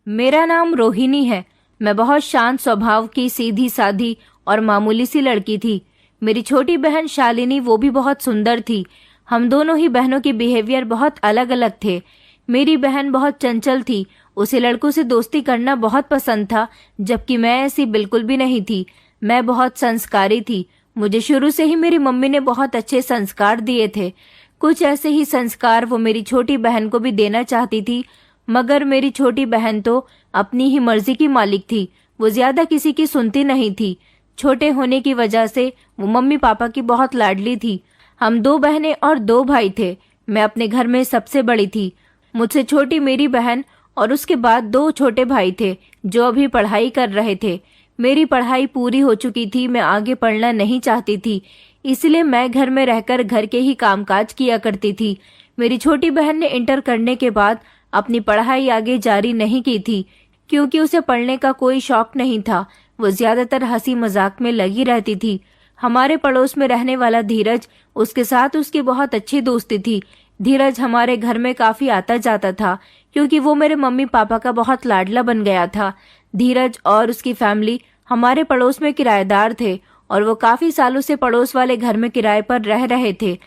मेरा नाम रोहिणी है। मैं बहुत शांत स्वभाव की, सीधी साधी और मामूली सी लड़की थी। मेरी छोटी बहन शालिनी वो भी बहुत सुंदर थी। हम दोनों ही बहनों के बिहेवियर बहुत अलग अलग थे। मेरी बहन बहुत चंचल थी, उसे लड़कों से दोस्ती करना बहुत पसंद था, जबकि मैं ऐसी बिल्कुल भी नहीं थी। मैं बहुत संस्कारी थी। मुझे शुरू से ही मेरी मम्मी ने बहुत अच्छे संस्कार दिए थे। कुछ ऐसे ही संस्कार वो मेरी छोटी बहन को भी देना चाहती थी, मगर मेरी छोटी बहन तो अपनी ही मर्जी की मालिक थी। वो ज्यादा किसी की सुनती नहीं थी। छोटे होने की वजह से वो मम्मी पापा की बहुत लाडली थी। हम 2 बहनें और 2 भाई थे। मैं अपने घर में सबसे बड़ी थी। मुझसे छोटी मेरी बहन और उसके बाद 2 छोटे भाई थे जो अभी पढ़ाई कर रहे थे। मेरी पढ़ाई पूरी हो चुकी थी। मैं आगे पढ़ना नहीं चाहती थी, इसलिए मैं घर में रहकर घर के ही कामकाज किया करती थी। मेरी छोटी बहन ने इंटर करने के बाद अपनी पढ़ाई आगे जारी नहीं की थी, क्योंकि उसे पढ़ने का कोई शौक नहीं था। वो ज्यादातर हंसी मजाक में लगी रहती थी। हमारे पड़ोस में रहने वाला धीरज, उसके साथ उसकी बहुत अच्छी दोस्ती थी। धीरज हमारे घर में काफी आता जाता था, क्योंकि वो मेरे मम्मी पापा का बहुत लाडला बन गया था। धीरज और उसकी फैमिली हमारे पड़ोस में किराएदार थे और वो काफी सालों से पड़ोस वाले घर में किराए पर रह रहे थे।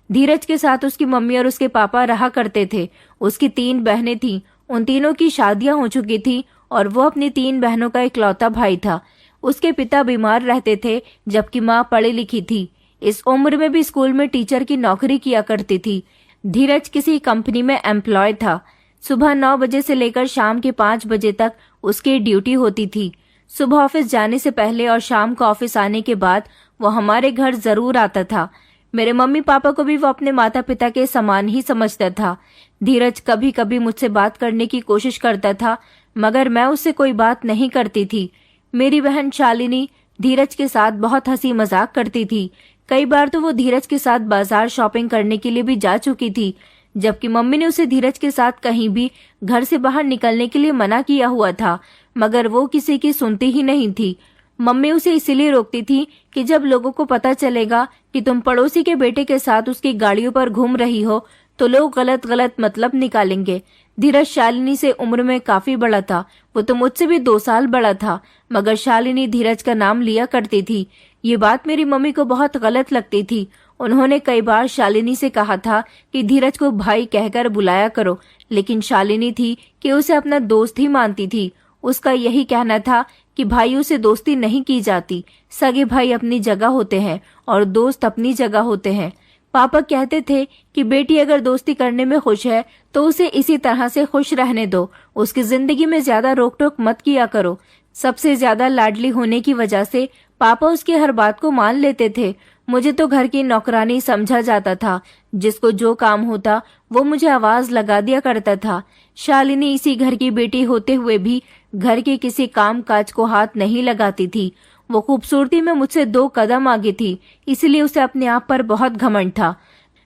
धीरज के साथ उसकी मम्मी और उसके पापा रहा करते थे। उसकी 3 बहनें थीं। उन तीनों की शादियां हो चुकी थी और वो अपनी 3 बहनों का इकलौता भाई था। उसके पिता बीमार रहते थे, जबकि माँ पढ़ी लिखी थी। इस उम्र में भी स्कूल में टीचर की नौकरी किया करती थी। धीरज किसी कंपनी में एम्प्लॉय था। सुबह 9 बजे से लेकर शाम के 5 बजे तक उसकी ड्यूटी होती थी। सुबह ऑफिस जाने से पहले और शाम को ऑफिस आने के बाद वो हमारे घर जरूर आता था। मेरे मम्मी पापा को भी वो अपने माता पिता के समान ही समझता था। धीरज कभी कभी मुझसे बात करने की कोशिश करता था, मगर मैं उससे कोई बात नहीं करती थी। मेरी बहन शालिनी धीरज के साथ बहुत हंसी मजाक करती थी। कई बार तो वो धीरज के साथ बाजार शॉपिंग करने के लिए भी जा चुकी थी, जबकि मम्मी ने उसे धीरज के साथ कहीं भी घर से बाहर निकलने के लिए मना किया हुआ था, मगर वो किसी की सुनती ही नहीं थी। मम्मी उसे इसीलिए रोकती थी कि जब लोगों को पता चलेगा कि तुम पड़ोसी के बेटे के साथ उसकी गाड़ियों पर घूम रही हो तो लोग गलत गलत मतलब निकालेंगे। धीरज शालिनी से उम्र में काफी बड़ा था। वो तो मुझसे भी 2 साल बड़ा था, मगर शालिनी धीरज का नाम लिया करती थी। ये बात मेरी मम्मी को बहुत गलत लगती थी। उन्होंने कई बार शालिनी से कहा था कि धीरज को भाई कहकर बुलाया करो, लेकिन शालिनी थी कि उसे अपना दोस्त ही मानती थी। उसका यही कहना था कि भाइयों से दोस्ती नहीं की जाती। सगे भाई अपनी जगह होते हैं और दोस्त अपनी जगह होते हैं। पापा कहते थे कि बेटी अगर दोस्ती करने में खुश है तो उसे इसी तरह से खुश रहने दो, उसकी जिंदगी में ज्यादा रोक टोक मत किया करो। सबसे ज्यादा लाडली होने की वजह से पापा उसकी हर बात को मान लेते थे। मुझे तो घर की नौकरानी समझा जाता था। जिसको जो काम होता वो मुझे आवाज लगा दिया करता था। शालिनी इसी घर की बेटी होते हुए भी घर के किसी काम काज को हाथ नहीं लगाती थी। वो खूबसूरती में मुझसे 2 कदम आगे थी, इसलिए उसे अपने आप पर बहुत घमंड था।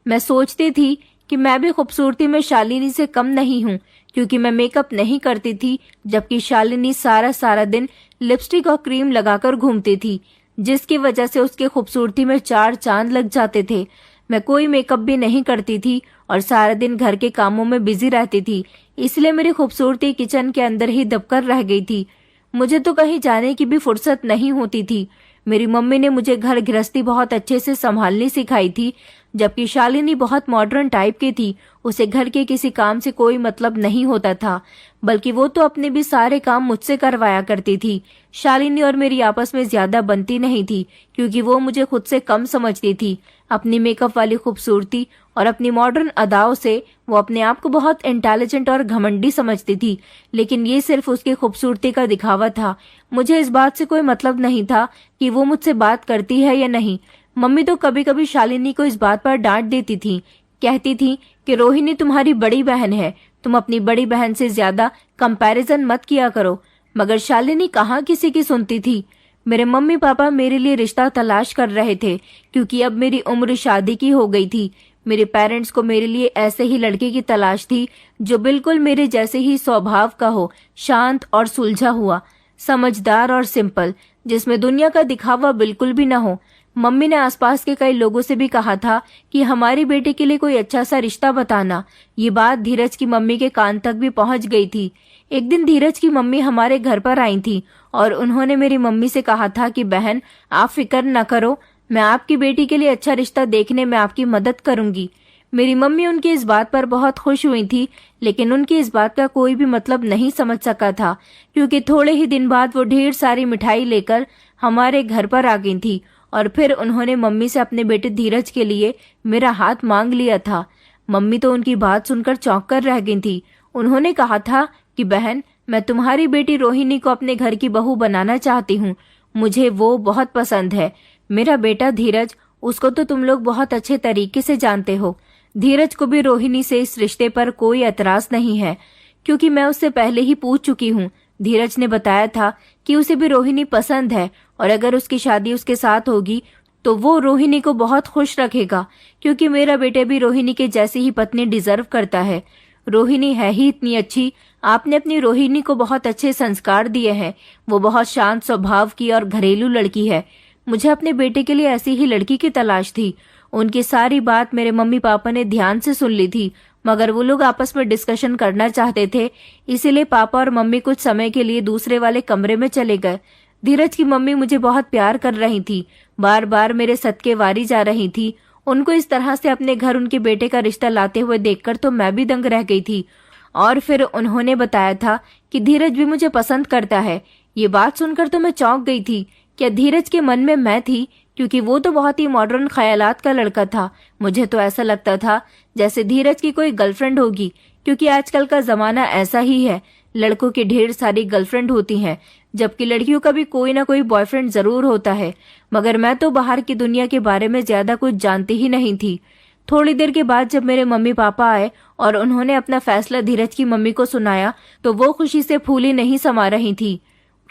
मैं सोचती थी कि मैं भी खूबसूरती में शालिनी से कम नहीं हूँ, क्योंकि मैं मेकअप नहीं करती थी, जबकि शालिनी सारा दिन लिपस्टिक और क्रीम लगाकर घूमती थी, जिसकी वजह से उसकी खूबसूरती में 4 चांद लग जाते थे। मैं कोई मेकअप भी नहीं करती थी और सारा दिन घर के कामों में बिजी रहती थी, इसलिए मेरी खूबसूरती किचन के अंदर ही दबकर रह गई थी। मुझे तो कहीं जाने की भी फुर्सत नहीं होती थी। मेरी मम्मी ने मुझे घर गृहस्थी बहुत अच्छे से संभालनी सिखाई थी, जबकि शालिनी बहुत मॉडर्न टाइप की थी। उसे घर के किसी काम से कोई मतलब नहीं होता था, बल्कि वो तो अपने भी सारे काम मुझसे करवाया करती थी। शालिनी और मेरी आपस में ज्यादा बनती नहीं थी, क्योंकि वो मुझे खुद से कम समझती थी। अपनी मेकअप वाली खूबसूरती और अपनी मॉडर्न अदाओं से वो अपने आप को बहुत इंटेलिजेंट और घमंडी समझती थी, लेकिन ये सिर्फ उसकी खूबसूरती का दिखावा था। मुझे इस बात से कोई मतलब नहीं था कि वो मुझसे बात करती है या नहीं। मम्मी तो कभी कभी शालिनी को इस बात पर डांट देती थी। कहती थी कि रोहिणी तुम्हारी बड़ी बहन है, तुम अपनी बड़ी बहन से ज्यादा कंपैरिजन मत किया करो। मगर शालिनी कहाँ किसी की सुनती थी। मेरे मम्मी पापा मेरे लिए रिश्ता तलाश कर रहे थे, क्योंकि अब मेरी उम्र शादी की हो गई थी। मेरे पेरेंट्स को मेरे लिए ऐसे ही लड़के की तलाश थी जो बिल्कुल मेरे जैसे ही स्वभाव का हो, शांत और सुलझा हुआ, समझदार और सिंपल, जिसमें दुनिया का दिखावा बिल्कुल भी न हो। मम्मी ने आसपास के कई लोगों से भी कहा था कि हमारी बेटी के लिए कोई अच्छा सा रिश्ता बताना। ये बात धीरज की मम्मी के कान तक भी पहुंच गई थी। एक दिन धीरज की मम्मी हमारे घर पर आई थी और उन्होंने मेरी मम्मी से कहा था कि बहन, आप फिक्र न करो, मैं आपकी बेटी के लिए अच्छा रिश्ता देखने में आपकी मदद करूंगी। मेरी मम्मी उनकी इस बात पर बहुत खुश हुई थी, लेकिन उनकी इस बात का कोई भी मतलब नहीं समझ सका था, क्योंकि थोड़े ही दिन बाद वो ढेर सारी मिठाई लेकर हमारे घर पर आ गई थी और फिर उन्होंने मम्मी से अपने बेटे धीरज के लिए मेरा हाथ मांग लिया था। मम्मी तो उनकी बात सुनकर चौंक कर रह गई थी। उन्होंने कहा था कि बहन, मैं तुम्हारी बेटी रोहिणी को अपने घर की बहू बनाना चाहती हूँ। मुझे वो बहुत पसंद है। मेरा बेटा धीरज, उसको तो तुम लोग बहुत अच्छे तरीके से जानते हो। धीरज को भी रोहिणी से इस रिश्ते पर कोई एतराज नहीं है, क्योंकि मैं उससे पहले ही पूछ चुकी हूँ। धीरज ने बताया था कि उसे भी रोहिणी पसंद है और अगर उसकी शादी उसके साथ होगी तो वो रोहिणी को बहुत खुश रखेगा, क्योंकि मेरा बेटे भी रोहिणी के जैसी ही पत्नी डिजर्व करता है। रोहिणी है ही इतनी अच्छी। आपने अपनी रोहिणी को बहुत अच्छे संस्कार दिए हैं। वो बहुत शांत स्वभाव की और घरेलू लड़की है। मुझे अपने बेटे के लिए ऐसी ही लड़की की तलाश थी। उनकी सारी बात मेरे मम्मी पापा ने ध्यान से सुन ली थी, मगर वो लोग आपस में डिस्कशन करना चाहते थे, इसीलिए पापा और मम्मी कुछ समय के लिए दूसरे वाले कमरे में चले गए। धीरज की मम्मी मुझे बहुत प्यार कर रही थी, बार बार मेरे सदके वारी जा रही थी। उनको इस तरह से अपने घर उनके बेटे का रिश्ता लाते हुए देखकर तो मैं भी दंग रह गई थी। और फिर उन्होंने बताया था कि धीरज भी मुझे पसंद करता है। ये बात सुनकर तो मैं चौंक गई थी। क्या धीरज के मन में मैं थी? क्योंकि वो तो बहुत ही मॉडर्न ख्यालात का लड़का था। मुझे तो ऐसा लगता था जैसे धीरज की कोई गर्लफ्रेंड होगी, क्योंकि आजकल का जमाना ऐसा ही है, लड़कों की ढेर सारी गर्लफ्रेंड होती हैं, जबकि लड़कियों का भी कोई ना कोई बॉयफ्रेंड जरूर होता है। मगर मैं तो बाहर की दुनिया के बारे में ज्यादा कुछ जानती ही नहीं थी। थोड़ी देर के बाद जब मेरे मम्मी पापा आए और उन्होंने अपना फैसला धीरज की मम्मी को सुनाया, तो वो खुशी से फूली नहीं समा रही थी,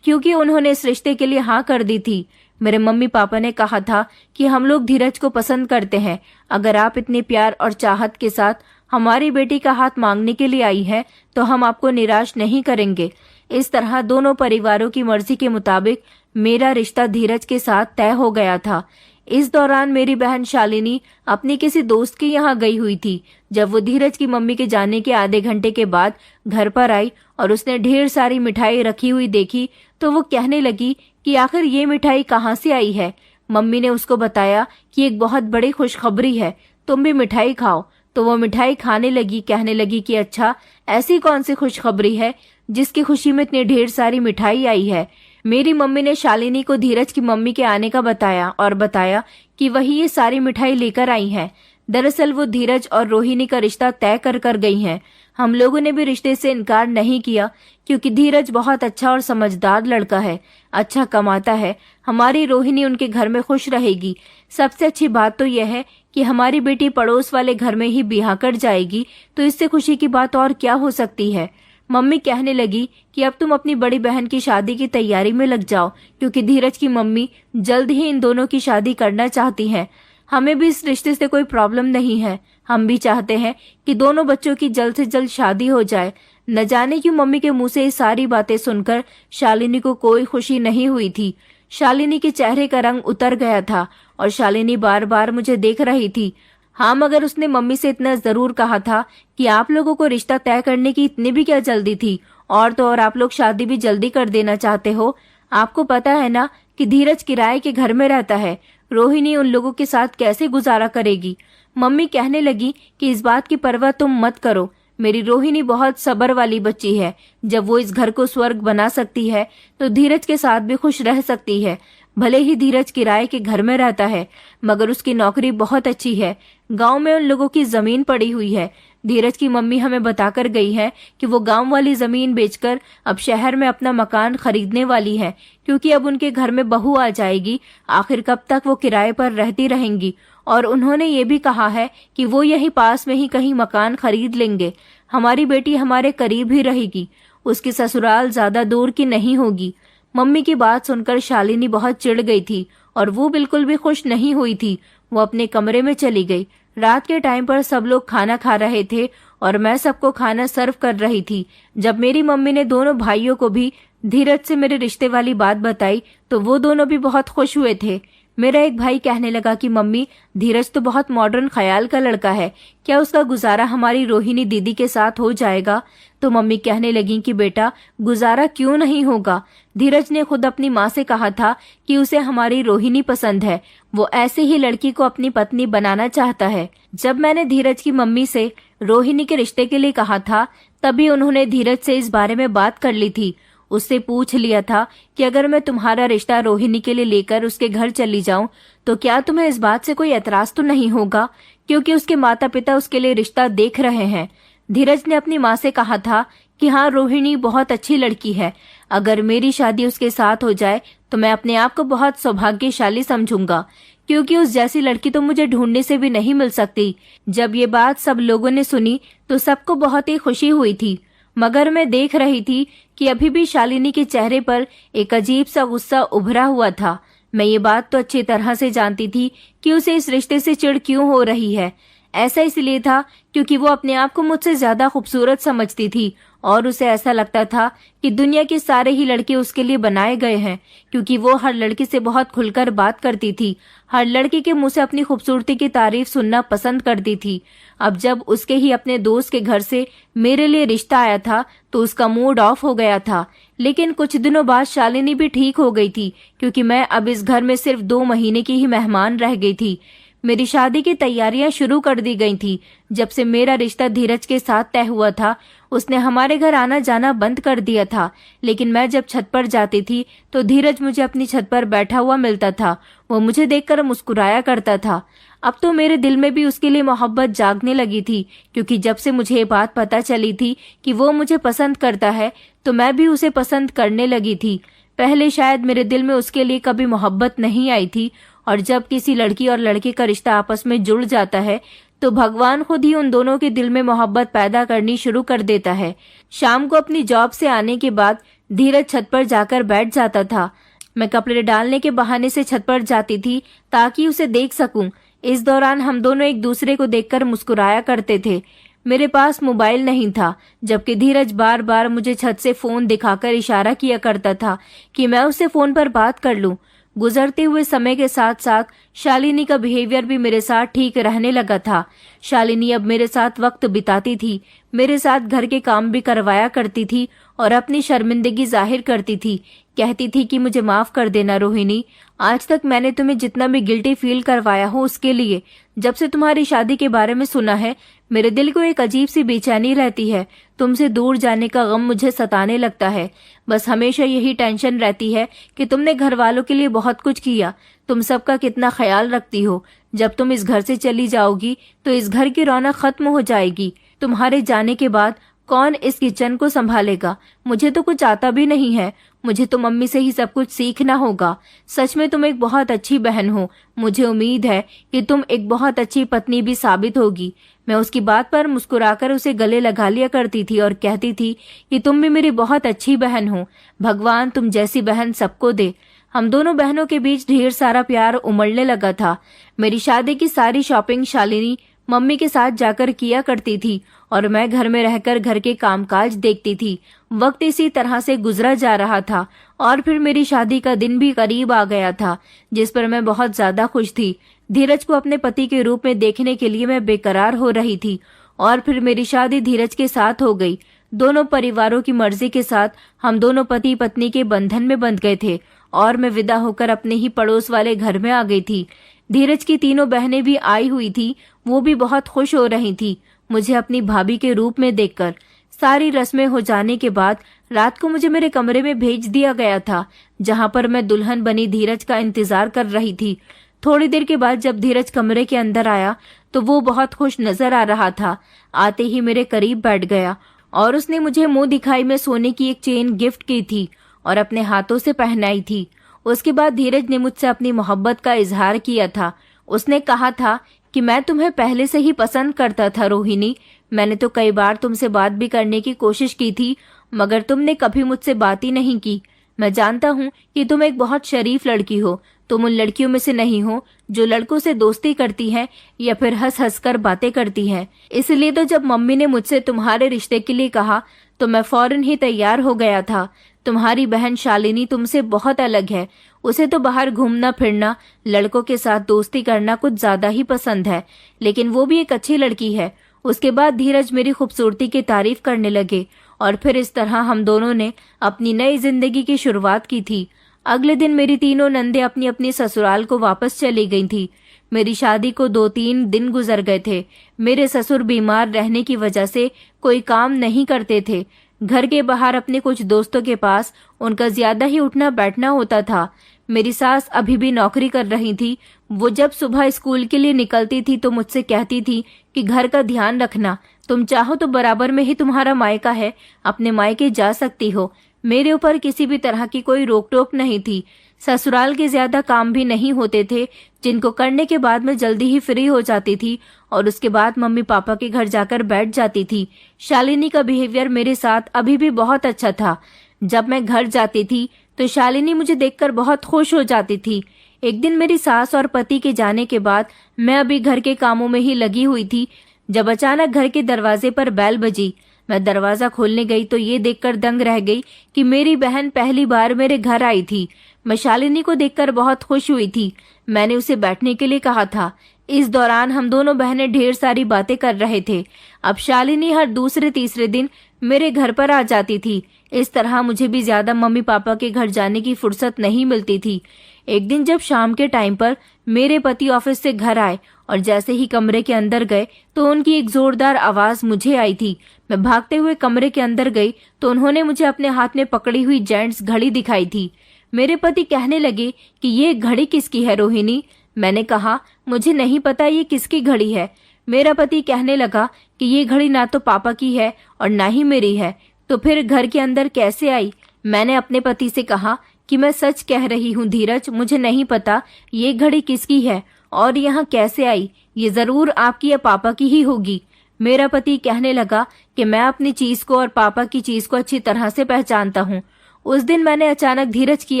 क्योंकि उन्होंने इस रिश्ते के लिए हाँ कर दी थी। मेरे मम्मी पापा ने कहा था कि हम लोग धीरज को पसंद करते हैं। अगर आप इतने प्यार और चाहत के साथ हमारी बेटी का हाथ मांगने के लिए आई है तो हम आपको निराश नहीं करेंगे। इस तरह दोनों परिवारों की मर्जी के मुताबिक मेरा रिश्ता धीरज के साथ तय हो गया था। इस दौरान मेरी बहन शालिनी अपनी किसी दोस्त के यहाँ गई हुई थी। जब वो धीरज की मम्मी के जाने के आधे घंटे के बाद घर पर आई और उसने ढेर सारी मिठाई रखी हुई देखी, तो वो कहने लगी कि आखिर ये मिठाई कहाँ से आई है। मम्मी ने उसको बताया कि एक बहुत बड़ी खुशखबरी है, तुम भी मिठाई खाओ। तो वो मिठाई खाने लगी, कहने लगी कि अच्छा, ऐसी कौन सी खुशखबरी है जिसकी खुशी में इतनी ढेर सारी मिठाई आई है। मेरी मम्मी ने शालिनी को धीरज की मम्मी के आने का बताया और बताया कि वही ये सारी मिठाई लेकर आई है। दरअसल वो धीरज और रोहिणी का रिश्ता तय कर गई हैं। हम लोगों ने भी रिश्ते से इनकार नहीं किया, क्योंकि धीरज बहुत अच्छा और समझदार लड़का है, अच्छा कमाता है। हमारी रोहिणी उनके घर में खुश रहेगी। सबसे अच्छी बात तो यह है कि हमारी बेटी पड़ोस वाले घर में ही ब्याह कर जाएगी, तो इससे खुशी की बात और क्या हो सकती है। मम्मी कहने लगी कि अब तुम अपनी बड़ी बहन की शादी की तैयारी में लग जाओ, क्योंकि धीरज की मम्मी जल्द ही इन दोनों की शादी करना चाहती हैं। हमें भी इस रिश्ते से कोई प्रॉब्लम नहीं है। हम भी चाहते हैं कि दोनों बच्चों की जल्द से जल्द शादी हो जाए। न जाने क्यों मम्मी के मुंह से ये सारी बातें सुनकर शालिनी को कोई खुशी नहीं हुई थी। शालिनी के चेहरे का रंग उतर गया था और शालिनी बार बार मुझे देख रही थी। हाँ, मगर उसने मम्मी से इतना जरूर कहा था कि आप लोगों को रिश्ता तय करने की इतनी भी क्या जल्दी थी, और तो और आप लोग शादी भी जल्दी कर देना चाहते हो। आपको पता है ना कि धीरज किराए के घर में रहता है। रोहिणी उन लोगों के साथ कैसे गुजारा करेगी। मम्मी कहने लगी कि इस बात की परवाह तुम मत करो, मेरी रोहिणी बहुत सब्र वाली बच्ची है। जब वो इस घर को स्वर्ग बना सकती है तो धीरज के साथ भी खुश रह सकती है। भले ही धीरज किराए के घर में रहता है, मगर उसकी नौकरी बहुत अच्छी है। गांव में उन लोगों की जमीन पड़ी हुई है। धीरज की मम्मी हमें बताकर गई है कि वो गांव वाली जमीन बेचकर अब शहर में अपना मकान खरीदने वाली है, क्योंकि अब उनके घर में बहू आ जाएगी। आखिर कब तक वो किराए पर रहती रहेंगी। और उन्होंने ये भी कहा है कि वो यही पास में ही कहीं मकान खरीद लेंगे। हमारी बेटी हमारे करीब ही रहेगी, उसकी ससुराल ज्यादा दूर की नहीं होगी। मम्मी की बात सुनकर शालिनी बहुत चिढ़ गई थी और वो बिल्कुल भी खुश नहीं हुई थी। वो अपने कमरे में चली गई। रात के टाइम पर सब लोग खाना खा रहे थे और मैं सबको खाना सर्व कर रही थी। जब मेरी मम्मी ने दोनों भाइयों को भी धीरज से मेरे रिश्ते वाली बात बताई तो वो दोनों भी बहुत खुश हुए थे। मेरा एक भाई कहने लगा कि मम्मी, धीरज तो बहुत मॉडर्न ख्याल का लड़का है, क्या उसका गुजारा हमारी रोहिणी दीदी के साथ हो जाएगा? तो मम्मी कहने लगी कि बेटा, गुजारा क्यों नहीं होगा। धीरज ने खुद अपनी माँ से कहा था कि उसे हमारी रोहिणी पसंद है, वो ऐसे ही लड़की को अपनी पत्नी बनाना चाहता है। जब मैंने धीरज की मम्मी से रोहिणी के रिश्ते के लिए कहा था, तभी उन्होंने धीरज से इस बारे में बात कर ली थी। उससे पूछ लिया था कि अगर मैं तुम्हारा रिश्ता रोहिणी के लिए लेकर उसके घर चली जाऊं तो क्या तुम्हें इस बात से कोई एतराज तो नहीं होगा, क्योंकि उसके माता पिता उसके लिए रिश्ता देख रहे हैं। धीरज ने अपनी माँ से कहा था कि हाँ, रोहिणी बहुत अच्छी लड़की है, अगर मेरी शादी उसके साथ हो जाए तो मैं अपने आप को बहुत सौभाग्यशाली समझूंगा, क्योंकि उस जैसी लड़की तो मुझे ढूंढने से भी नहीं मिल सकती। जब ये बात सब लोगों ने सुनी तो सबको बहुत ही खुशी हुई थी, मगर मैं देख रही थी कि अभी भी शालिनी के चेहरे पर एक अजीब सा गुस्सा उभरा हुआ था। मैं ये बात तो अच्छी तरह से जानती थी कि उसे इस रिश्ते से चिढ़ क्यों हो रही है। ऐसा इसलिए था क्योंकि वो अपने आप को मुझसे ज्यादा खूबसूरत समझती थी और उसे ऐसा लगता था कि दुनिया के सारे ही लड़के उसके लिए बनाए गए हैं, क्योंकि वो हर लड़की से बहुत खुलकर बात करती थी, हर लड़की के मुंह से अपनी खूबसूरती की तारीफ सुनना पसंद करती थी। अब जब उसके ही अपने दोस्त के घर से मेरे लिए रिश्ता आया था तो उसका मूड ऑफ हो गया था। लेकिन कुछ दिनों बाद शालिनी भी ठीक हो गई थी, क्योंकि मैं अब इस घर में सिर्फ 2 महीने की ही मेहमान रह गई थी। मेरी शादी की तैयारियां शुरू कर दी गई थी। जब से मेरा रिश्ता धीरज के साथ तय हुआ था, उसने हमारे घर आना जाना बंद कर दिया था, लेकिन मैं जब छत पर जाती थी तो धीरज मुझे अपनी छत पर बैठा हुआ मिलता था। वो मुझे देखकर मुस्कुराया करता था। अब तो मेरे दिल में भी उसके लिए मोहब्बत जागने लगी थी, क्योंकि जब से मुझे ये बात पता चली थी कि वो मुझे पसंद करता है तो मैं भी उसे पसंद करने लगी थी। पहले शायद मेरे दिल में उसके लिए कभी मोहब्बत नहीं आई थी, और जब किसी लड़की और लड़के का रिश्ता आपस में जुड़ जाता है तो भगवान खुद ही उन दोनों के दिल में मोहब्बत पैदा करनी शुरू कर देता है। शाम को अपनी जॉब से आने के बाद धीरज छत पर जाकर बैठ जाता था। मैं कपड़े डालने के बहाने से छत पर जाती थी ताकि उसे देख सकूं। इस दौरान हम दोनों एक दूसरे को देखकर मुस्कुराया करते थे। मेरे पास मोबाइल नहीं था, जबकि धीरज बार बार मुझे छत से फोन दिखाकर इशारा किया करता था कि मैं उससे फोन पर बात कर लूं। गुजरते हुए समय के साथ साथ शालिनी का बिहेवियर भी मेरे साथ ठीक रहने लगा था। शालिनी अब मेरे साथ वक्त बिताती थी, मेरे साथ घर के काम भी करवाया करती थी और अपनी शर्मिंदगी जाहिर करती थी। कहती थी कि मुझे माफ कर देना रोहिणी, आज तक मैंने तुम्हें जितना भी गिल्टी फील करवाया हो उसके लिए। जब से तुम्हारी शादी के बारे में सुना है, मेरे दिल को एक अजीब सी बेचैनी रहती है। तुमसे दूर जाने का गम मुझे सताने लगता है। बस हमेशा यही टेंशन रहती है कि तुमने घर वालों के लिए बहुत कुछ किया, तुम सबका कितना ख्याल रखती हो। जब तुम इस घर से चली जाओगी तो इस घर की रौनक खत्म हो जाएगी। तुम्हारे जाने के बाद कौन इस किचन को संभालेगा? मुझे तो कुछ आता भी नहीं है। मुझे तो मम्मी से ही सब कुछ सीखना होगा। सच में तुम एक बहुत अच्छी बहन हो। मुझे उम्मीद है कि तुम एक बहुत अच्छी पत्नी भी साबित होगी। मैं उसकी बात पर मुस्कुराकर उसे गले लगा लिया करती थी और कहती थी कि तुम भी मेरी बहुत अच्छी बहन हो। भगवान तुम जैसी बहन सबको दे। हम दोनों बहनों के बीच ढेर सारा प्यार उमड़ने लगा था। मेरी शादी की सारी शॉपिंग शालिनी मम्मी के साथ जाकर किया करती थी और मैं घर में रहकर घर के कामकाज देखती थी। वक्त इसी तरह से गुजरा जा रहा था और फिर मेरी शादी का दिन भी करीब आ गया था, जिस पर मैं बहुत ज्यादा खुश थी। धीरज को अपने पति के रूप में देखने के लिए मैं बेकरार हो रही थी और फिर मेरी शादी धीरज के साथ हो गई। दोनों परिवारों की मर्जी के साथ हम दोनों पति पत्नी के बंधन में बंध गए थे और मैं विदा होकर अपने ही पड़ोस वाले घर में आ गई थी। धीरज की तीनों बहनें भी आई हुई थी। वो भी बहुत खुश हो रही थी मुझे अपनी भाभी के रूप में देखकर। सारी रस्में हो जाने के बाद रात को मुझे मेरे कमरे में भेज दिया गया था, जहां पर मैं दुल्हन बनी धीरज का इंतजार कर रही थी। थोड़ी देर के बाद जब धीरज कमरे के अंदर आया तो वो बहुत खुश नजर आ रहा था। आते ही मेरे करीब बैठ गया और उसने मुझे मुंह दिखाई में सोने की एक चेन गिफ्ट की थी और अपने हाथों से पहनाई थी। उसके बाद धीरज ने मुझसे अपनी मोहब्बत का इजहार किया था। उसने कहा था कि मैं तुम्हें पहले से ही पसंद करता था रोहिणी। मैंने तो कई बार तुमसे बात भी करने की कोशिश की थी, मगर तुमने कभी मुझसे बात ही नहीं की। मैं जानता हूँ कि तुम एक बहुत शरीफ लड़की हो। तुम उन लड़कियों में से नहीं हो जो लड़कों से दोस्ती करती हैं या फिर हंस हंस कर बातें करती हैं। इसलिए तो जब मम्मी ने मुझसे तुम्हारे रिश्ते के लिए कहा तो मैं फौरन ही तैयार हो गया था। तुम्हारी बहन शालिनी तुमसे बहुत अलग है। उसे तो बाहर घूमना फिरना, लड़कों के साथ दोस्ती करना कुछ ज्यादा ही पसंद है, लेकिन वो भी एक अच्छी लड़की है। उसके बाद धीरज मेरी खूबसूरती की तारीफ करने लगे और फिर इस तरह हम दोनों ने अपनी नई जिंदगी की शुरुआत की थी। अगले दिन मेरी तीनों नंदे अपनी अपनी ससुराल को वापस चली गई थी। मेरी शादी को 2-3 दिन गुजर गए थे। मेरे ससुर बीमार रहने की वजह से कोई काम नहीं करते थे। घर के बाहर अपने कुछ दोस्तों के पास उनका ज्यादा ही उठना बैठना होता था। मेरी सास अभी भी नौकरी कर रही थी। वो जब सुबह स्कूल के लिए निकलती थी तो मुझसे कहती थी कि घर का ध्यान रखना, तुम चाहो तो बराबर में ही तुम्हारा मायका है, अपने मायके जा सकती हो। मेरे ऊपर किसी भी तरह की कोई रोक टोक नहीं थी। ससुराल के ज्यादा काम भी नहीं होते थे, जिनको करने के बाद मैं जल्दी ही फ्री हो जाती थी और उसके बाद मम्मी पापा के घर जाकर बैठ जाती थी। शालिनी का बिहेवियर मेरे साथ अभी भी बहुत अच्छा था। जब मैं घर जाती थी तो शालिनी मुझे देखकर बहुत खुश हो जाती थी। एक दिन मेरी सास और पति के जाने के बाद मैं अभी घर के कामों में ही लगी हुई थी जब अचानक घर के दरवाजे पर बेल बजी। मैं दरवाजा खोलने गई तो ये देखकर दंग रह गई कि मेरी बहन पहली बार मेरे घर आई थी। मैं शालिनी को देखकर बहुत खुश हुई थी। मैंने उसे बैठने के लिए कहा था। इस दौरान हम दोनों बहनें ढेर सारी बातें कर रहे थे। अब शालिनी हर दूसरे तीसरे दिन मेरे घर पर आ जाती थी। इस तरह मुझे भी ज्यादा मम्मी पापा के घर जाने की फुर्सत नहीं मिलती थी। एक दिन जब शाम के टाइम पर मेरे पति ऑफिस से घर आए और जैसे ही कमरे के अंदर गए तो उनकी एक जोरदार आवाज मुझे आई थी। मैं भागते हुए कमरे के अंदर गई तो उन्होंने मुझे अपने हाथ में पकड़ी हुई जेंट्स घड़ी दिखाई थी। मेरे पति कहने लगे कि ये घड़ी किसकी है रोहिणी? मैंने कहा मुझे नहीं पता ये किसकी घड़ी है। मेरा पति कहने लगा कि ये घड़ी ना तो पापा की है और ना ही मेरी है, तो फिर घर के अंदर कैसे आई? मैंने अपने पति से कहा कि मैं सच कह रही हूँ धीरज, मुझे नहीं पता ये घड़ी किसकी है और यहाँ कैसे आई। ये जरूर आपकी या पापा की ही होगी। मेरा पति कहने लगा कि मैं अपनी चीज को और पापा की चीज को अच्छी तरह से पहचानता हूँ। उस दिन मैंने अचानक धीरज की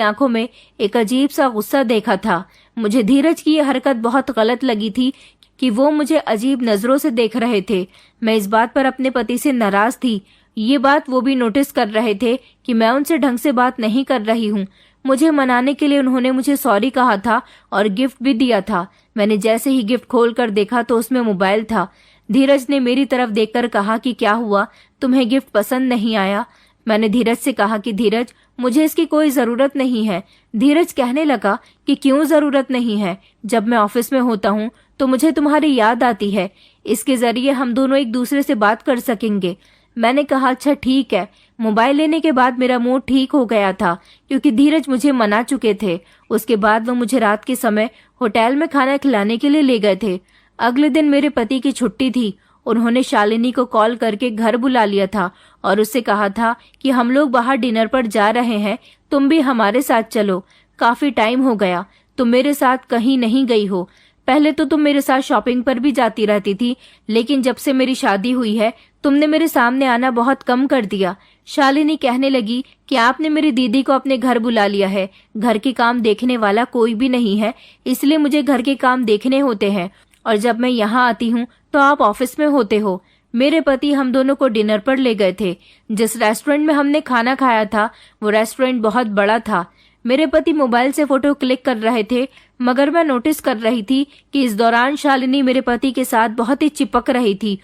आंखों में एक अजीब सा गुस्सा देखा था। मुझे धीरज की यह हरकत बहुत गलत लगी थी कि वो मुझे अजीब नजरों से देख रहे थे। मैं इस बात पर अपने पति से नाराज थी। ये बात वो भी नोटिस कर रहे थे कि मैं उनसे ढंग से बात नहीं कर रही हूँ। मुझे मनाने के लिए उन्होंने मुझे सॉरी कहा था और गिफ्ट भी दिया था। मैंने जैसे ही गिफ्ट खोल कर देखा तो उसमें मोबाइल था। धीरज ने मेरी तरफ देखकर कहा कि क्या हुआ, तुम्हें गिफ्ट पसंद नहीं आया? मैंने धीरज से कहा कि धीरज मुझे इसकी कोई जरूरत नहीं है। धीरज कहने लगा कि क्यों जरूरत नहीं है? जब मैं ऑफिस में होता हूँ तो मुझे तुम्हारी याद आती है। इसके जरिए हम दोनों एक दूसरे से बात कर सकेंगे। मैंने कहा अच्छा ठीक है। मोबाइल लेने के बाद मेरा मूड ठीक हो गया था क्योंकि धीरज मुझे मना चुके थे। उसके बाद वो मुझे रात के समय होटल में खाना खिलाने के लिए ले गए थे। अगले दिन मेरे पति की छुट्टी थी। उन्होंने शालिनी को कॉल करके घर बुला लिया था और उससे कहा था कि हम लोग बाहर डिनर पर जा रहे हैं, तुम भी हमारे साथ चलो। काफी टाइम हो गया, तुम मेरे साथ कहीं नहीं गई हो। पहले तो तुम मेरे साथ शॉपिंग पर भी जाती रहती थी, लेकिन जब से मेरी शादी हुई है तुमने मेरे सामने आना बहुत कम कर दिया। शालिनी कहने लगी कि आपने मेरी दीदी को अपने घर बुला लिया है। घर के काम देखने वाला कोई भी नहीं है, इसलिए मुझे घर के काम देखने होते हैं और जब मैं यहाँ आती हूँ तो आप ऑफिस में होते हो। मेरे पति हम दोनों को डिनर पर ले गए थे। जिस रेस्टोरेंट में हमने खाना खाया था वो रेस्टोरेंट बहुत बड़ा था। मेरे पति मोबाइल से फोटो क्लिक कर रहे थे, मगर मैं नोटिस कर रही थी कि इस दौरान शालिनी मेरे पति के साथ बहुत ही चिपक रही थी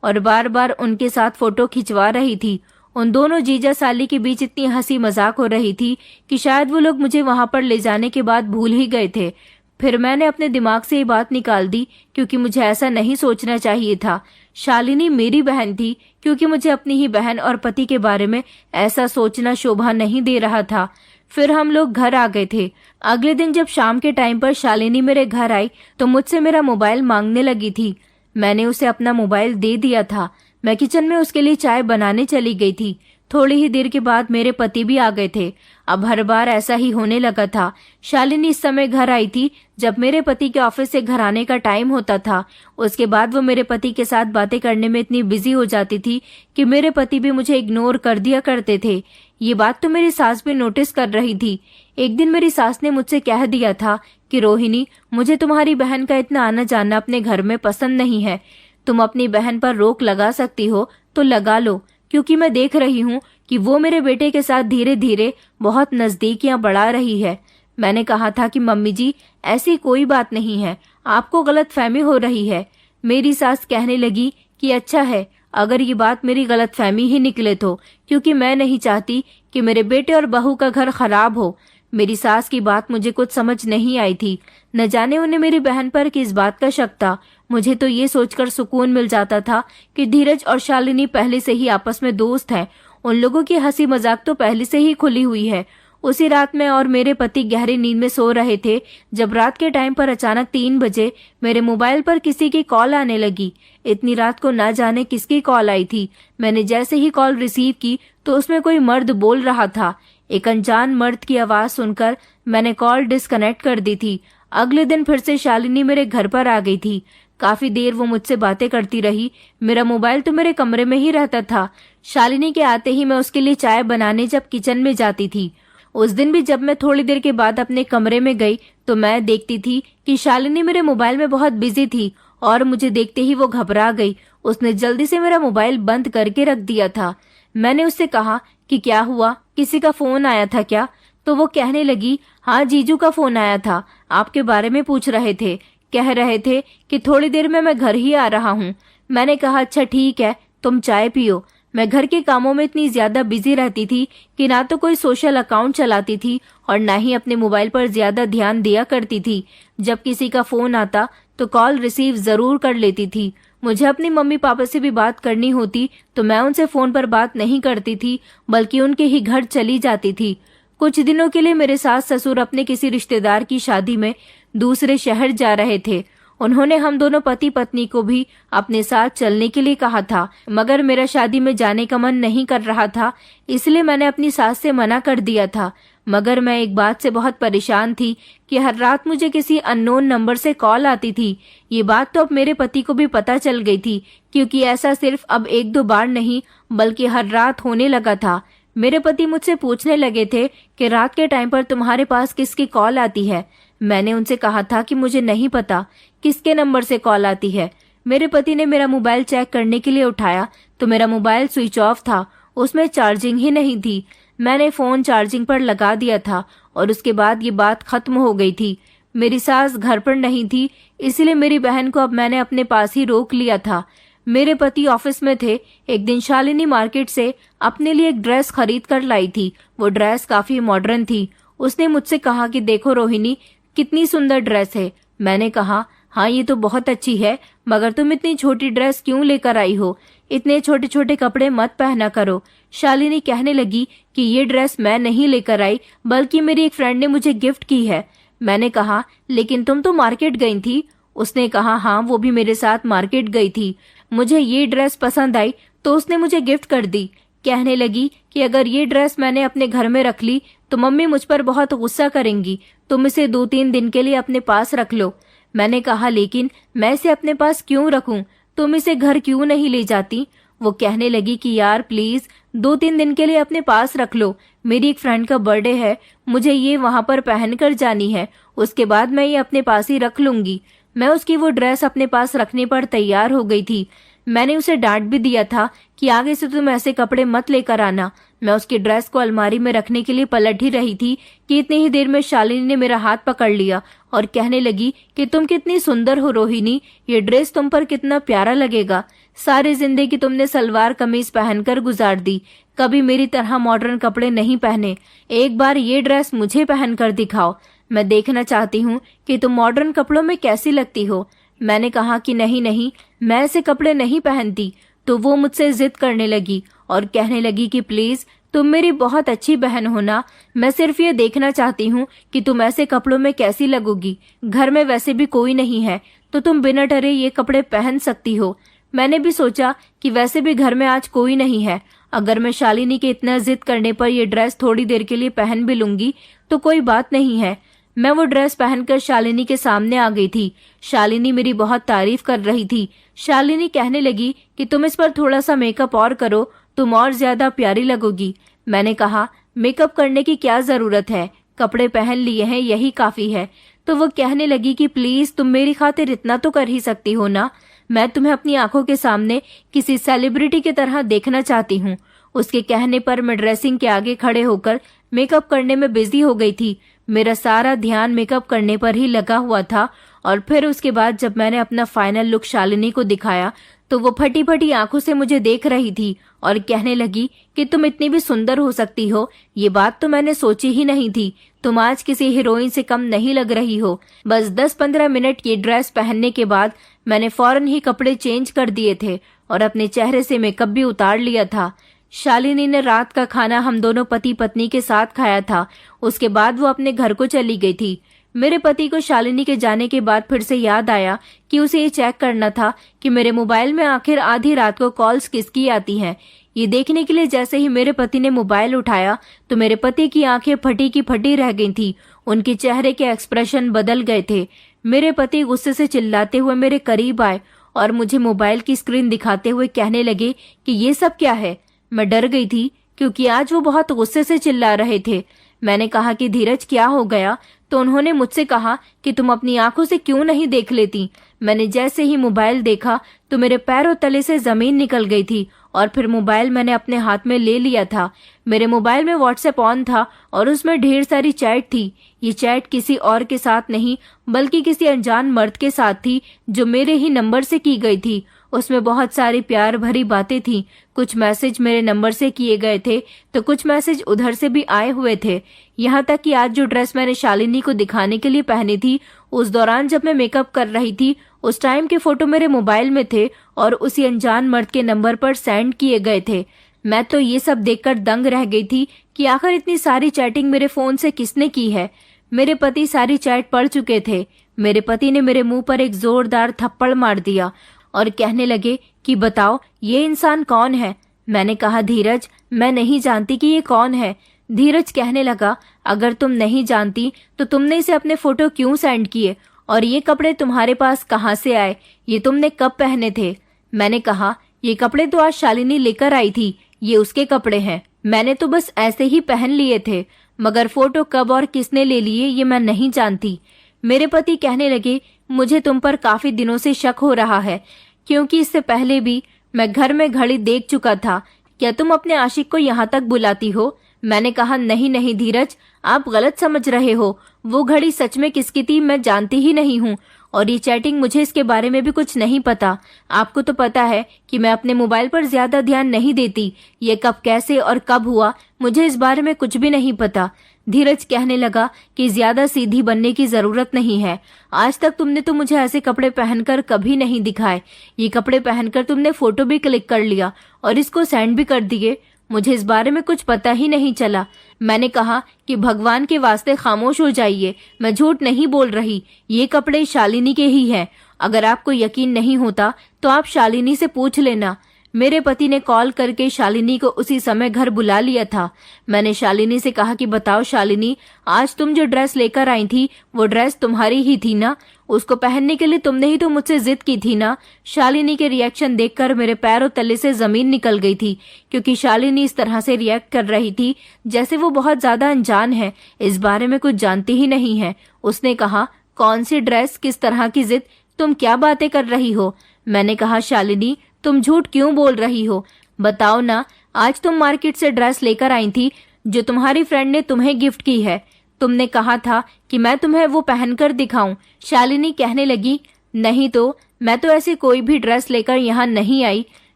और बार बार उनके साथ फोटो खिंचवा रही थी। उन दोनों जीजा साली के बीच इतनी हंसी मजाक हो रही थी कि शायद वो लोग मुझे वहां पर ले जाने के बाद भूल ही गए थे। फिर मैंने अपने दिमाग से ये बात निकाल दी क्योंकि मुझे ऐसा नहीं सोचना चाहिए था। शालिनी मेरी बहन थी क्योंकि मुझे अपनी ही बहन और पति के बारे में ऐसा सोचना शोभा नहीं दे रहा था। फिर हम लोग घर आ गए थे। अगले दिन जब शाम के टाइम पर शालिनी मेरे घर आई तो मुझसे मेरा मोबाइल मांगने लगी थी। मैंने उसे अपना मोबाइल दे दिया था। मैं किचन में उसके लिए चाय बनाने चली गई थी। थोड़ी ही देर के बाद मेरे पति भी आ गए थे। अब हर बार ऐसा ही होने लगा था। शालिनी इस समय घर आई थी जब मेरे पति के ऑफिस से घर आने का टाइम होता था। उसके बाद वो मेरे पति के साथ बातें करने में इतनी बिजी हो जाती थी कि मेरे पति भी मुझे इग्नोर कर दिया करते थे। ये बात तो मेरी सास भी नोटिस कर रही थी। एक दिन मेरी सास ने मुझसे कह दिया था कि रोहिणी, मुझे तुम्हारी बहन का इतना आना जाना अपने घर में पसंद नहीं है। तुम अपनी बहन पर रोक लगा सकती हो तो लगा लो, क्योंकि मैं देख रही हूँ कि वो मेरे बेटे के साथ धीरे धीरे बहुत नजदीकियां बढ़ा रही है। मैंने कहा था कि मम्मी जी, ऐसी कोई बात नहीं है, आपको गलतफहमी हो रही है। मेरी सास कहने लगी कि अच्छा है, अगर ये बात मेरी गलतफहमी ही निकले तो, क्योंकि मैं नहीं चाहती कि मेरे बेटे और बहू का घर खराब हो। मेरी सास की बात मुझे कुछ समझ नहीं आई थी। न जाने उन्हें मेरी बहन पर किस बात का शक था। मुझे तो ये सोचकर सुकून मिल जाता था कि धीरज और शालिनी पहले से ही आपस में दोस्त हैं। उन लोगों की हंसी मजाक तो पहले से ही खुली हुई है। उसी रात मैं और मेरे पति गहरी नींद में सो रहे थे जब रात के टाइम पर अचानक 3 बजे मेरे मोबाइल पर किसी की कॉल आने लगी। इतनी रात को ना जाने किसकी कॉल आई थी। मैंने जैसे ही कॉल रिसीव की तो उसमें कोई मर्द बोल रहा था। एक अनजान मर्द की आवाज सुनकर मैंने कॉल डिस्कनेक्ट कर दी थी। अगले दिन फिर से शालिनी मेरे घर पर आ गई थी। काफी देर वो मुझसे बातें करती रही। मेरा मोबाइल तो मेरे कमरे में ही रहता था। शालिनी के आते ही मैं उसके लिए चाय बनाने जब किचन में जाती थी। उस दिन भी जब मैं थोड़ी देर के बाद अपने कमरे में गई तो मैं देखती थी कि शालिनी मेरे मोबाइल में बहुत बिजी थी और मुझे देखते ही वो घबरा गई। उसने जल्दी से मेरा मोबाइल बंद करके रख दिया था। मैंने उससे कहा कि क्या हुआ, किसी का फोन आया था क्या? तो वो कहने लगी, हाँ जीजू का फोन आया था, आपके बारे में पूछ रहे थे, कह रहे थे कि थोड़ी देर में मैं घर ही आ रहा हूँ। मैंने कहा अच्छा ठीक है, तुम चाय पियो। मैं घर के कामों में इतनी ज्यादा बिजी रहती थी कि ना तो कोई सोशल अकाउंट चलाती थी और ना ही अपने मोबाइल पर ज्यादा ध्यान दिया करती थी। जब किसी का फोन आता तो कॉल रिसीव जरूर कर लेती थी। मुझे अपनी मम्मी पापा से भी बात करनी होती तो मैं उनसे फोन पर बात नहीं करती थी, बल्कि उनके ही घर चली जाती थी। कुछ दिनों के लिए मेरे सास ससुर अपने किसी रिश्तेदार की शादी में दूसरे शहर जा रहे थे। उन्होंने हम दोनों पति पत्नी को भी अपने साथ चलने के लिए कहा था, मगर मेरा शादी में जाने का मन नहीं कर रहा था, इसलिए मैंने अपनी सास से मना कर दिया था। मगर मैं एक बात से बहुत परेशान थी कि हर रात मुझे किसी अननोन नंबर से कॉल आती थी। ये बात तो अब मेरे पति को भी पता चल गई थी, क्योंकि ऐसा सिर्फ अब 1-2 बार नहीं बल्कि हर रात होने लगा था। मेरे पति मुझसे पूछने लगे थे कि रात के टाइम पर तुम्हारे पास किसकी कॉल आती है। मैंने उनसे कहा था कि मुझे नहीं पता किसके नंबर से कॉल आती है। मेरे पति ने मेरा मोबाइल चेक करने के लिए उठाया तो मेरा मोबाइल स्विच ऑफ था, उसमें चार्जिंग ही नहीं थी। मैंने फोन चार्जिंग पर लगा दिया था और उसके बाद ये बात खत्म हो गई थी। मेरी सास घर पर नहीं थी, इसलिए मेरी बहन को अब मैंने अपने पास ही रोक लिया था। मेरे पति ऑफिस में थे। एक दिन शालिनी मार्केट से अपने लिए एक ड्रेस खरीद कर लाई थी। वो ड्रेस काफी मॉडर्न थी। उसने मुझसे कहा कि देखो रोहिणी, कितनी सुंदर ड्रेस है। मैंने कहा हाँ ये तो बहुत अच्छी है, मगर तुम इतनी छोटी ड्रेस क्यों लेकर आई हो? इतने छोटे छोटे कपड़े मत पहना करो। शालिनी कहने लगी कि ये ड्रेस मैं नहीं लेकर आई, बल्कि मेरी एक फ्रेंड ने मुझे गिफ्ट की है। मैंने कहा लेकिन तुम तो मार्केट गई थी। उसने कहा हाँ वो भी मेरे साथ मार्केट गई थी। मुझे ये ड्रेस पसंद आई तो उसने मुझे गिफ्ट कर दी। कहने लगी कि अगर ये ड्रेस मैंने अपने घर में रख ली तो मम्मी मुझ पर बहुत गुस्सा करेंगी, तुम इसे 2-3 दिन के लिए अपने पास रख लो। मैंने कहा लेकिन मैं इसे अपने पास क्यों रखूं, तुम इसे घर क्यों नहीं ले जाती? वो कहने लगी कि यार प्लीज 2-3 दिन के लिए अपने पास रख लो, मेरी एक फ्रेंड का बर्थडे है, मुझे ये वहां पर पहन कर जानी है, उसके बाद मैं ये अपने पास ही रख लूंगी। मैं उसकी वो ड्रेस अपने पास रखने पर तैयार हो गई थी। मैंने उसे डांट भी दिया था कि आगे से तुम ऐसे कपड़े मत लेकर आना। मैं उसकी ड्रेस को अलमारी में रखने के लिए पलट ही रही थी कि इतनी ही देर में शालिनी ने मेरा हाथ पकड़ लिया और कहने लगी कि तुम कितनी सुंदर हो रोहिणी, ये ड्रेस तुम पर कितना प्यारा लगेगा। सारी जिंदगी तुमने सलवार कमीज पहनकर गुजार दी, कभी मेरी तरह मॉडर्न कपड़े नहीं पहने। एक बार ये ड्रेस मुझे पहनकर दिखाओ, मैं देखना चाहती हूँ कि तुम मॉडर्न कपड़ों में कैसी लगती हो। मैंने कहा कि नहीं नहीं, मैं ऐसे कपड़े नहीं पहनती। तो वो मुझसे जिद करने लगी और कहने लगी कि प्लीज तुम मेरी बहुत अच्छी बहन हो ना, मैं सिर्फ ये देखना चाहती हूँ कि तुम ऐसे कपड़ों में कैसी लगोगी। घर में वैसे भी कोई नहीं है तो तुम बिना डरे ये कपड़े पहन सकती हो। मैंने भी सोचा कि वैसे भी घर में आज कोई नहीं है, अगर मैं शालिनी के इतना जिद करने पर ये ड्रेस थोड़ी देर के लिए पहन भी लूंगी तो कोई बात नहीं है। मैं वो ड्रेस पहनकर शालिनी के सामने आ गई थी। शालिनी मेरी बहुत तारीफ कर रही थी। शालिनी कहने लगी कि तुम इस पर थोड़ा सा मेकअप और करो, तुम और ज्यादा प्यारी लगोगी। मैंने कहा, मेकअप करने की क्या जरूरत है, कपड़े पहन लिए हैं यही काफी है। तो वो कहने लगी कि प्लीज तुम मेरी खातिर इतना तो कर ही सकती हो ना, मैं तुम्हें अपनी आंखों के सामने किसी सेलिब्रिटी की तरह देखना चाहती हूँ। उसके कहने पर मैं ड्रेसिंग के आगे खड़े होकर मेकअप करने में बिजी हो गई थी। मेरा सारा ध्यान मेकअप करने पर ही लगा हुआ था। और फिर उसके बाद जब मैंने अपना फाइनल लुक शालिनी को दिखाया तो वो फटी फटी आंखों से मुझे देख रही थी और कहने लगी कि तुम इतनी भी सुंदर हो सकती हो, ये बात तो मैंने सोची ही नहीं थी। तुम आज किसी हीरोइन से कम नहीं लग रही हो। बस 10-15 मिनट ये ड्रेस पहनने के बाद मैंने फौरन ही कपड़े चेंज कर दिए थे और अपने चेहरे से मेकअप भी उतार लिया था। शालिनी ने रात का खाना हम दोनों पति पत्नी के साथ खाया था। उसके बाद वो अपने घर को चली गई थी। मेरे पति को शालिनी के जाने के बाद फिर से याद आया कि उसे ये चेक करना था कि मेरे मोबाइल में आखिर आधी रात को कॉल्स किसकी आती हैं। ये देखने के लिए जैसे ही मेरे पति ने मोबाइल उठाया तो मेरे पति की आंखें फटी की फटी रह गई थी। उनके चेहरे के एक्सप्रेशन बदल गए थे। मेरे पति गुस्से से चिल्लाते हुए मेरे करीब आए और मुझे मोबाइल की स्क्रीन दिखाते हुए कहने लगे कि ये सब क्या है। मैं डर गई थी क्योंकि आज वो बहुत गुस्से से चिल्ला रहे थे। मैंने कहा कि धीरज क्या हो गया, तो उन्होंने मुझसे कहा कि तुम अपनी आंखों से क्यों नहीं देख लेती। मैंने जैसे ही मोबाइल देखा तो मेरे पैरों तले से जमीन निकल गई थी और फिर मोबाइल मैंने अपने हाथ में ले लिया था। मेरे मोबाइल में व्हाट्सएप ऑन था और उसमें ढेर सारी चैट थी। ये चैट किसी और के साथ नहीं बल्कि किसी अनजान मर्द के साथ थी जो मेरे ही नंबर से की गई थी। उसमें बहुत सारी प्यार भरी बातें थी। कुछ मैसेज मेरे नंबर से किए गए थे तो कुछ मैसेज उधर से भी आए हुए थे। यहाँ तक कि आज जो ड्रेस मैंने शालिनी को दिखाने के लिए पहनी थी, उस दौरान जब मैं मेकअप कर रही थी उस टाइम के फोटो मेरे मोबाइल में थे और उसी अनजान मर्द के नंबर पर सेंड किए गए थे। मैं तो ये सब देखकर दंग रह गई थी कि आखिर इतनी सारी चैटिंग मेरे फोन से किसने की है। मेरे पति सारी चैट पढ़ चुके थे। मेरे पति ने मेरे मुंह पर एक जोरदार थप्पड़ मार दिया और कहने लगे कि बताओ ये इंसान कौन है। मैंने कहा, धीरज मैं नहीं जानती कि ये कौन है। धीरज कहने लगा, अगर तुम नहीं जानती तो तुमने इसे अपने फोटो क्यों सेंड किए और ये कपड़े तुम्हारे पास कहाँ से आए, ये तुमने कब पहने थे। मैंने कहा, ये कपड़े तो आज शालिनी लेकर आई थी, ये उसके कपड़े हैं, मैंने तो बस ऐसे ही पहन लिए थे, मगर फोटो कब और किसने ले लिए ये मैं नहीं जानती। मेरे पति कहने लगे, मुझे तुम पर काफी दिनों से शक हो रहा है क्योंकि इससे पहले भी मैं घर में घड़ी देख चुका था। क्या तुम अपने आशिक को यहाँ तक बुलाती हो। मैंने कहा, नहीं नहीं धीरज, आप गलत समझ रहे हो। वो घड़ी सच में किसकी थी मैं जानती ही नहीं हूँ और ये चैटिंग मुझे इसके बारे में भी कुछ नहीं पता। आपको तो पता है कि मैं अपने मोबाइल पर ज्यादा ध्यान नहीं देती। ये कब कैसे और कब हुआ मुझे इस बारे में कुछ भी नहीं पता। धीरज कहने लगा कि ज्यादा सीधी बनने की जरूरत नहीं है। आज तक तुमने तो मुझे ऐसे कपड़े पहनकर कभी नहीं दिखाए। ये कपड़े पहनकर तुमने फोटो भी क्लिक कर लिया और इसको सेंड भी कर दिए। मुझे इस बारे में कुछ पता ही नहीं चला। मैंने कहा कि भगवान के वास्ते खामोश हो जाइए, मैं झूठ नहीं बोल रही, ये कपड़े शालिनी के ही हैं। अगर आपको यकीन नहीं होता तो आप शालिनी से पूछ लेना। मेरे पति ने कॉल करके शालिनी को उसी समय घर बुला लिया था। मैंने शालिनी से कहा कि बताओ शालिनी, आज तुम जो ड्रेस लेकर आई थी वो ड्रेस तुम्हारी ही थी ना, उसको पहनने के लिए तुमने ही तो मुझसे जिद की थी ना। शालिनी के रिएक्शन देखकर मेरे पैरों तले से जमीन निकल गई थी क्योंकि शालिनी इस तरह से रिएक्ट कर रही थी जैसे वो बहुत ज्यादा अनजान है, इस बारे में कुछ जानती ही नहीं है। उसने कहा, कौन सी ड्रेस, किस तरह की जिद, तुम क्या बातें कर रही हो। मैंने कहा, शालिनी तुम झूठ क्यों बोल रही हो, बताओ ना। आज तुम मार्केट से ड्रेस लेकर आई थी जो तुम्हारी फ्रेंड ने तुम्हें गिफ्ट की है। तुमने कहा था कि मैं तुम्हें वो पहनकर दिखाऊं। शालिनी कहने लगी, नहीं तो मैं तो ऐसी कोई भी ड्रेस लेकर यहाँ नहीं आई।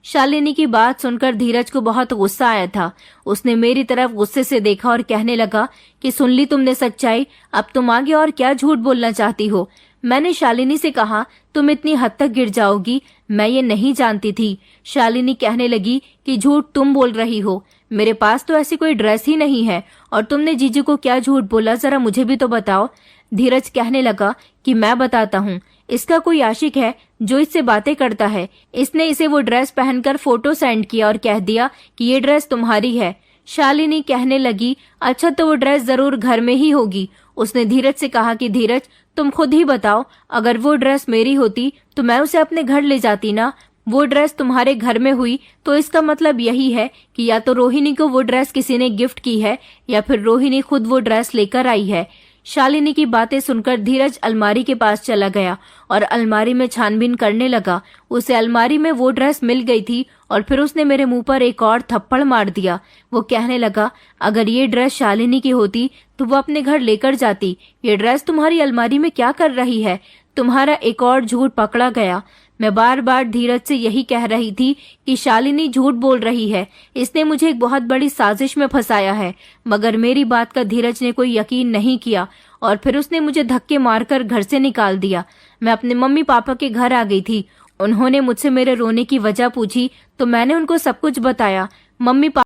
शालिनी की बात सुनकर धीरज को बहुत गुस्सा आया था। उसने मेरी तरफ गुस्से से देखा और कहने लगा कि सुन ली तुमने सच्चाई, अब तुम आगे और क्या झूठ बोलना चाहती हो। मैंने शालिनी से कहा, तुम इतनी हद तक गिर जाओगी, मैं ये नहीं जानती थी। शालिनी कहने लगी कि झूठ तुम बोल रही हो। मेरे पास तो ऐसी कोई ड्रेस ही नहीं है। और तुमने जीजू को क्या झूठ बोला, जरा मुझे भी तो बताओ। धीरज कहने लगा कि मैं बताता हूँ। इसका कोई आशिक है जो इससे बातें करता है। इसने इसे वो ड्रेस पहनकर फोटो सेंड किया और कह दिया कि ये ड्रेस तुम्हारी है। शालिनी कहने लगी, अच्छा तो वो ड्रेस जरूर घर में ही होगी। उसने धीरज से कहा कि धीरज तुम खुद ही बताओ, अगर वो ड्रेस मेरी होती तो मैं उसे अपने घर ले जाती ना। वो ड्रेस तुम्हारे घर में हुई तो इसका मतलब यही है कि या तो रोहिणी को वो ड्रेस किसी ने गिफ्ट की है या फिर रोहिणी खुद वो ड्रेस लेकर आई है। शालिनी की बातें सुनकर धीरज अलमारी के पास चला गया और अलमारी में छानबीन करने लगा। उसे अलमारी में वो ड्रेस मिल गई थी और फिर उसने मेरे मुंह पर एक और थप्पड़ मार दिया। वो कहने लगा, अगर ये ड्रेस शालिनी की होती तो वो अपने घर लेकर जाती। ये ड्रेस तुम्हारी अलमारी में क्या कर रही है? तुम्हारा एक और झूठ पकड़ा गया। मैं बार बार धीरज से यही कह रही थी कि शालिनी झूठ बोल रही है, इसने मुझे एक बहुत बड़ी साजिश में फंसाया है। मगर मेरी बात का धीरज ने कोई यकीन नहीं किया और फिर उसने मुझे धक्के मारकर घर से निकाल दिया। मैं अपने मम्मी पापा के घर आ गई थी। उन्होंने मुझसे मेरे रोने की वजह पूछी तो मैंने उनको सब कुछ बताया। मम्मी